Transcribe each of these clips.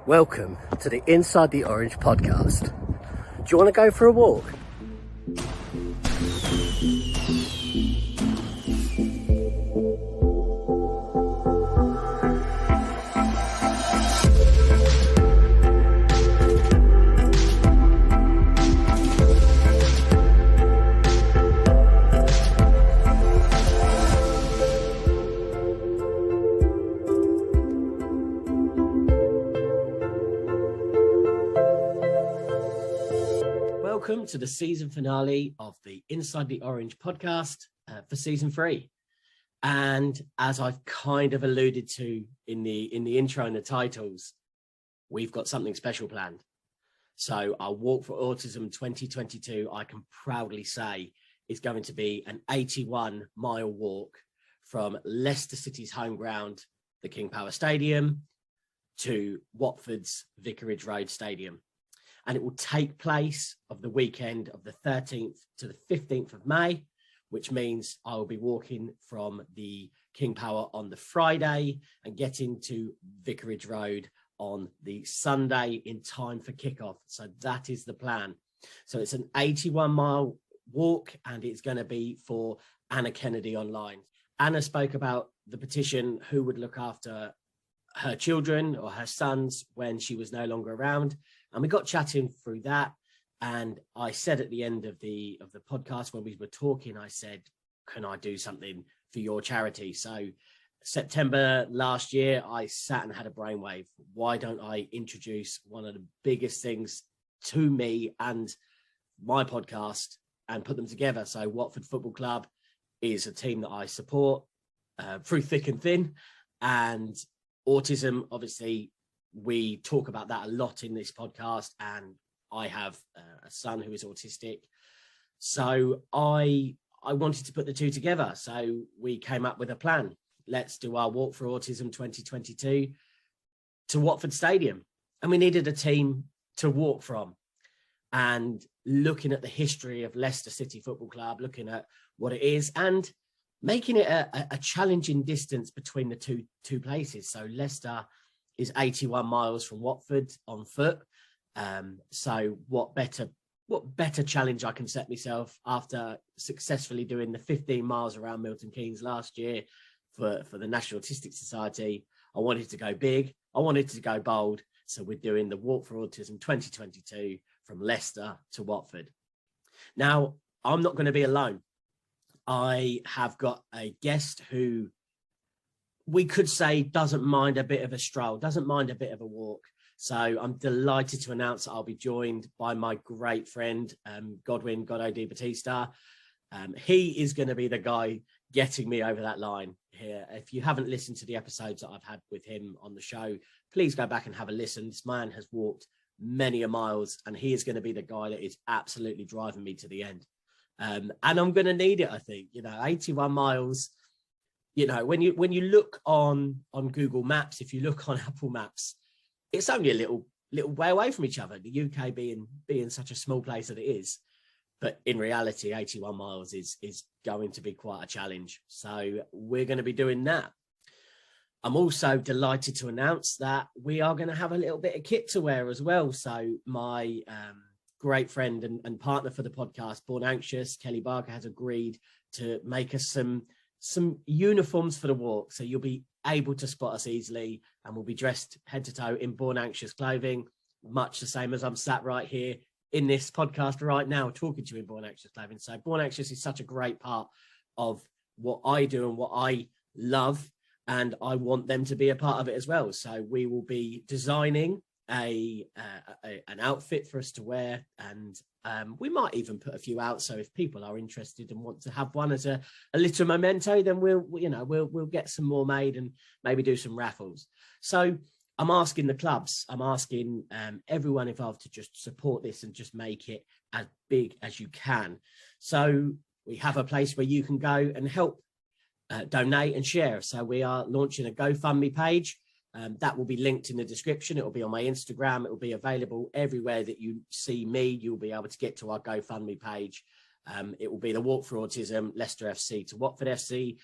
Welcome to the Inside the Orange podcast. Do you want to go for a walk? Welcome to the season finale of the Inside the Orange podcast for season 3. And as I've kind of alluded to in the intro and the titles, we've got something special planned. So our Walk for Autism 2022, I can proudly say, is going to be an 81-mile walk from Leicester City's home ground, the King Power Stadium, to Watford's Vicarage Road Stadium. And it will take place of the weekend of the 13th to the 15th of May, which means I will be walking from the King Power on the Friday and getting to Vicarage Road on the Sunday in time for kickoff. So that is the plan. So it's an 81-mile walk, and it's going to be for Anna Kennedy Online. Anna spoke about the petition, who would look after her children or her sons when she was no longer around. And we got chatting through that. And I said at the end of the podcast, when we were talking, I said, can I do something for your charity? So September last year, I sat and had a brainwave. Why don't I introduce one of the biggest things to me and my podcast and put them together? So Watford Football Club is a team that I support through thick and thin. And autism, obviously, we talk about that a lot in this podcast, and I have a son who is autistic. So I wanted to put the two together. So we came up with a plan. Let's do our Walk for Autism 2022 to Watford Stadium. And we needed a team to walk from. And looking at the history of Leicester City Football Club, looking at what it is, and making it a challenging distance between the two places. So Leicester is 81 miles from Watford on foot. So what better challenge I can set myself after successfully doing the 15 miles around Milton Keynes last year for the National Autistic Society. I wanted to go big. I wanted to go bold. So we're doing the Walk for Autism 2022 from Leicester to Watford. Now, I'm not going to be alone. I have got a guest who we could say doesn't mind a bit of a stroll, doesn't mind a bit of a walk. So I'm delighted to announce that I'll be joined by my great friend, Godwin Goddo Di Battista. He is going to be the guy getting me over that line here. If you haven't listened to the episodes that I've had with him on the show, please go back and have a listen. This man has walked many a miles, and he is going to be the guy that is absolutely driving me to the end. And I'm going to need it, I think. 81 miles. When you look on Google Maps, if you look on Apple Maps, it's only a little way away from each other, the UK being such a small place that it is. But in reality, 81 miles is going to be quite a challenge. So we're going to be doing that. I'm also delighted to announce that we are going to have a little bit of kit to wear as well. So my great friend and partner for the podcast, Born Anxious, Kelly Barker, has agreed to make us some uniforms for the walk. So you'll be able to spot us easily, and we'll be dressed head to toe in Born Anxious clothing, much the same as I'm sat right here in this podcast right now talking to you in Born Anxious clothing. So Born Anxious is such a great part of what I do and what I love, and I want them to be a part of it as well. So we will be designing an outfit for us to wear, and we might even put a few out. So if people are interested and want to have one as a little memento, then we'll get some more made and maybe do some raffles. So I'm asking the clubs, I'm asking everyone involved to just support this and just make it as big as you can. So we have a place where you can go and help donate and share. So we are launching a GoFundMe page. That will be linked in the description. It will be on my Instagram. It will be available everywhere that you see me. You'll be able to get to our GoFundMe page. It will be the Walk for Autism, Leicester FC to Watford FC.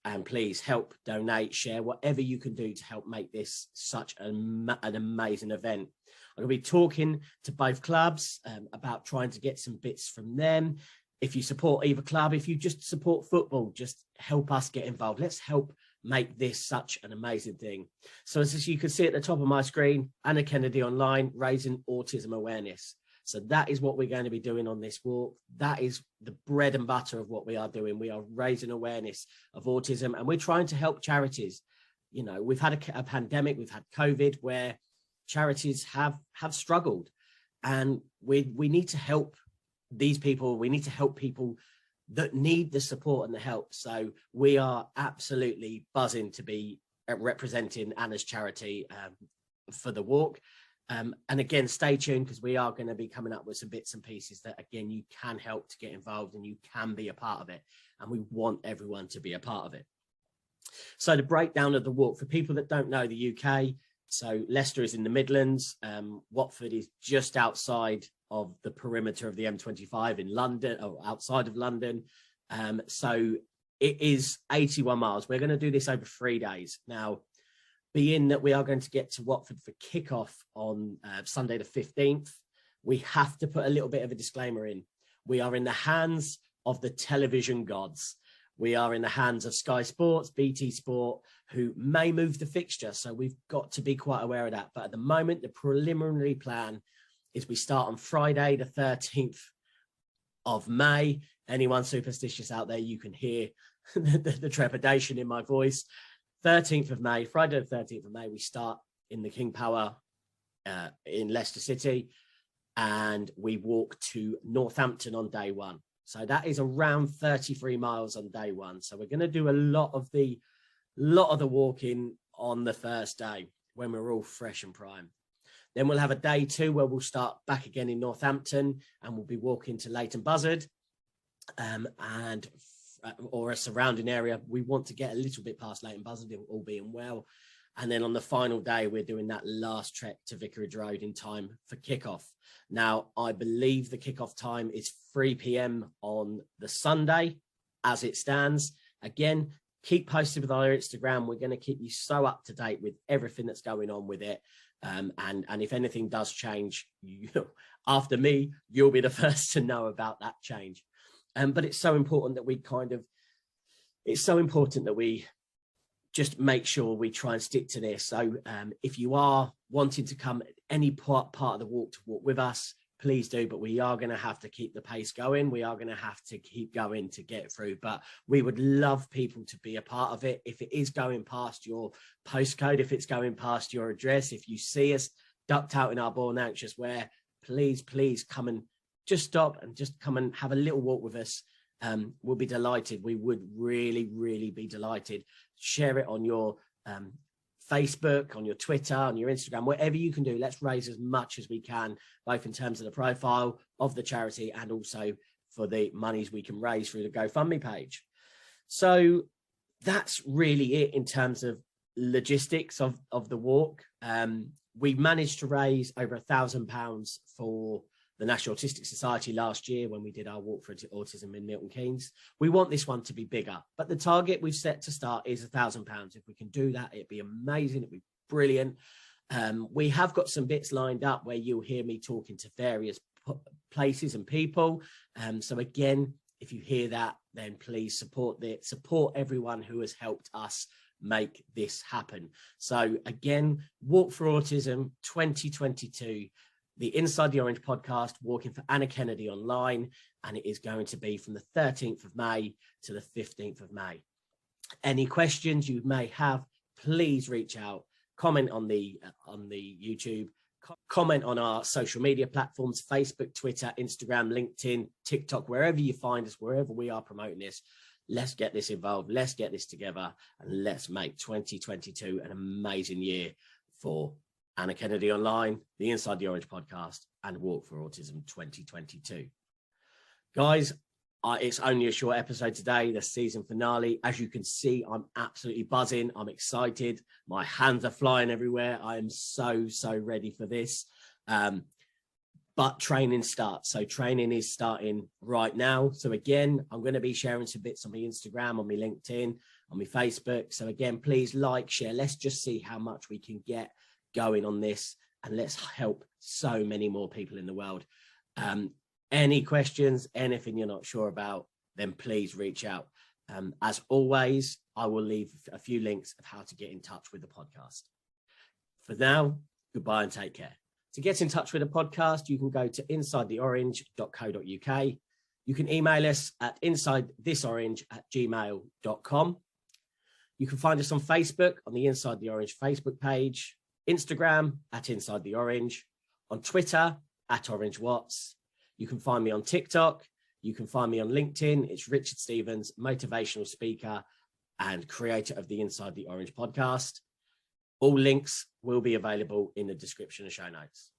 And please help, donate, share, whatever you can do to help make this such an amazing event. I'm going to be talking to both clubs about trying to get some bits from them. If you support either club, if you just support football, just help us get involved. Let's help make this such an amazing thing. So as you can see at the top of my screen, AnnaKennedyOnline, raising autism awareness. So that is what we're going to be doing on this walk. That is the bread and butter of what we are doing. We are raising awareness of autism, and we're trying to help charities. You know, we've had a pandemic, we've had COVID, where charities have struggled, and we need to help these people. We need to help people that need the support and the help. So we are absolutely buzzing to be representing Anna's charity for the walk. And again, stay tuned, because we are going to be coming up with some bits and pieces that, again, you can help to get involved and you can be a part of it. And we want everyone to be a part of it. So the breakdown of the walk, for people that don't know the UK, so Leicester is in the Midlands, Watford is just outside of the perimeter of the M25 in London, or outside of London. So it is 81 miles. We're going to do this over 3 days. Now, being that we are going to get to Watford for kickoff on Sunday the 15th, we have to put a little bit of a disclaimer in. We are in the hands of the television gods. We are in the hands of Sky Sports, BT Sport, who may move the fixture. So we've got to be quite aware of that. But at the moment, the preliminary plan is we start on Friday, the 13th of May. Anyone superstitious out there, you can hear the trepidation in my voice. 13th of May, Friday the 13th of May, we start in the King Power in Leicester City, and we walk to Northampton on day one. So that is around 33 miles on day one. So we're going to do a lot of the walking on the first day when we're all fresh and prime. Then we'll have a day two where we'll start back again in Northampton, and we'll be walking to Leighton Buzzard or a surrounding area. We want to get a little bit past Leighton Buzzard, all being well. And then on the final day, we're doing that last trek to Vicarage Road in time for kickoff. Now, I believe the kickoff time is 3 p.m. on the Sunday as it stands. Again, keep posted with our Instagram. We're going to keep you so up to date with everything that's going on with it. And if anything does change, after me, you'll be the first to know about that change. But it's so important that we just make sure we try and stick to this. So if you are wanting to come any part of the walk to walk with us, please do. But we are going to have to keep the pace going. We are going to have to keep going to get through. But we would love people to be a part of it. If it is going past your postcode, if it's going past your address, if you see us ducked out in our Born Anxious wear, please come and just stop and just come and have a little walk with us. We'll be delighted. We would really, really be delighted. Share it on your Facebook, on your Twitter, on your Instagram, whatever you can do. Let's raise as much as we can, both in terms of the profile of the charity and also for the monies we can raise through the GoFundMe page. So that's really it in terms of logistics of the walk. We managed to raise over £1,000 for the National Autistic Society last year when we did our walk for autism in Milton Keynes. We want this one to be bigger, but the target we've set to start is £1,000. If we can do that, it'd be amazing. It'd be brilliant. We have got some bits lined up where you'll hear me talking to various places and people. So again, if you hear that, then please support everyone who has helped us make this happen. So again, Walk for Autism 2022. The Inside the Orange podcast, walking for AnnaKennedyOnline, and it is going to be from the 13th of May to the 15th of May. Any questions you may have, please reach out, comment on the YouTube, comment on our social media platforms, Facebook, Twitter, Instagram, LinkedIn, TikTok, wherever you find us, wherever we are promoting this. Let's get this involved, let's get this together, and let's make 2022 an amazing year for Anna Kennedy Online, the Inside the Orange podcast, and Walk for Autism 2022. Guys, it's only a short episode today, the season finale. As you can see, I'm absolutely buzzing. I'm excited. My hands are flying everywhere. I am so ready for this. But training starts. So training is starting right now. So again, I'm going to be sharing some bits on my Instagram, on my LinkedIn. on my Facebook. So again, please like, share. Let's just see how much we can get going on this, and let's help so many more people in the world. Any questions, anything you're not sure about, then please reach out. As always, I will leave a few links of how to get in touch with the podcast. For now, goodbye and take care. To get in touch with the podcast, you can go to insidetheorange.co.uk. You can email us at insidethisorange@gmail.com. You can find us on Facebook on the Inside the Orange Facebook page, Instagram at Inside the Orange, on Twitter at OrangeWatts. You can find me on TikTok. You can find me on LinkedIn. It's Richard Stevens, motivational speaker and creator of the Inside the Orange podcast. All links will be available in the description and show notes.